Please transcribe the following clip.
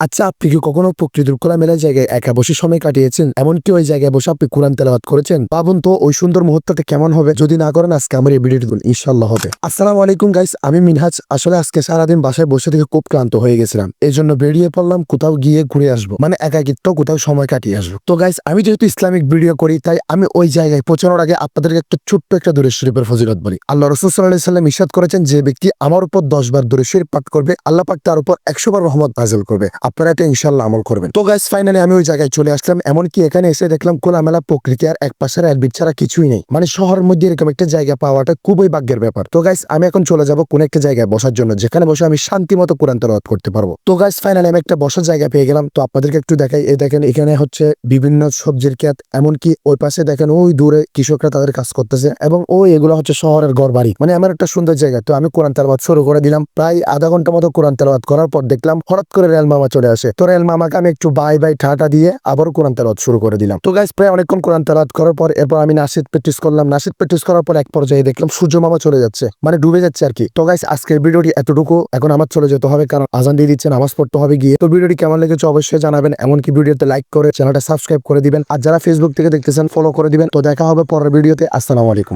আচ্ছা, আপনি কি কখনো প্রকৃতির খোলামেলা জায়গায় একা বসে সময় কাটিয়েছেন? এমনকি ওই জায়গায় বসে আপনি কোরআন তেলাওয়াত করেছেন? ভাবুন তো ওই সুন্দর মুহূর্তটা কেমন হবে। যদি না করেন আজকে আমার এই ভিডিওটি দেখুন, ইনশাআল্লাহ হবে। আসসালামু আলাইকুম গাইস, আমি মিনহাজ। আসলে আজকে সারাদিন বাসায় বসে থেকে খুব ক্লান্ত হয়ে গেছিলাম। এই জন্য বেরিয়ে পড়লাম কোথাও গিয়ে ঘুরে আসবো, মানে একাকিত্ব কোথাও সময় কাটিয়ে আসবো। তো গাইস, আমি যেহেতু ইসলামিক ভিডিও করি তাই আমি ওই জায়গায় পৌঁছানোর আগে আপনাদেরকে একটা ছোট্ট একটা দূরের শরীফের ফজিলত বলি। আল্লাহ রাসূল সাল্লাল্লাহু আলাইহি ওয়াসাল্লাম ইরশাদ করেছেন, যে ব্যক্তি আমার উপর 10 বার দরুদ শরীফ পাঠ করবে, আল্লাহ পাক তার উপর 100 বার রহমত নাযিল করবে। আপনারা এটা ইনশাআল্লাহ আমল করবেন। তো গাইস, ফাইনালি আমি ওই জায়গায় চলে আসলাম। এমনকি এখানে এসে দেখলাম খোলামেলা প্রকৃতি, আর এক পাশের অ্যালবিট ছাড়া কিছুই নেই। মানে শহরের মধ্যে এরকম একটা জায়গা পাওয়াটা খুবই ভাগ্যের ব্যাপার। তো গাইস, আমি এখন চলে যাব কোন একটা জায়গায় বসার জন্য, যেখানে বসে আমি শান্তি মতো কোরআন তেলাওয়াত করতে পারবো। তো গাইস, ফাইনালি আমি একটা বসার জায়গা পেয়ে গেলাম। তো আপনাদেরকে একটু দেখাই। এই দেখেন, এখানে হচ্ছে বিভিন্ন সবজির ক্ষেত। এমনকি ওই পাশে দেখেন ওই দূরে কৃষকরা তাদের কাজ করতেছে, এবং ওই এগুলো হচ্ছে শহরের ঘর বাড়ি। মানে আমার একটা সুন্দর জায়গা। তো আমি কোরআন তেলাওয়াত শুরু করে দিলাম। প্রায় আধা ঘন্টা মতো কোরআন তেলাওয়াত করার পর দেখলাম হঠাৎ করে রেল মামা চলে আসে। তো রেল মামাকে আমি একটু বাই বাই ঠাটা দিয়ে আবারও কোরআন তেলাওয়াত শুরু করে দিলাম। তো গাইস, প্রায় অনেকক্ষণ কোরআন তেলাওয়াত করার পর এরপর আমি নাশিদ প্র্যাকটিস করলাম। নাশিদ প্র্যাকটিস করার পর এক পর্যায়ে দেখলাম সূর্য মামা চলে যাচ্ছে, মানে ডুবে যাচ্ছে আর কি। তো গাইস, আজকের ভিডিওটি এতটুকু। এখন আমার চলে যেতে হবে, কারণ আজান দিয়ে দিচ্ছে, নামাজ পড়তে হবে গিয়ে। তো ভিডিওটি কেমন লেগেছে অবশ্যই জানাবেন। এমনকি ভিডিওতে লাইক করে চ্যানেলটা সাবস্ক্রাইব করে দিবেন। আর যারা ফেসবুক থেকে দেখতেছেন ফলো করে দিবেন। তো দেখা হবে পরের ভিডিওতে। আসসালামু আলাইকুম।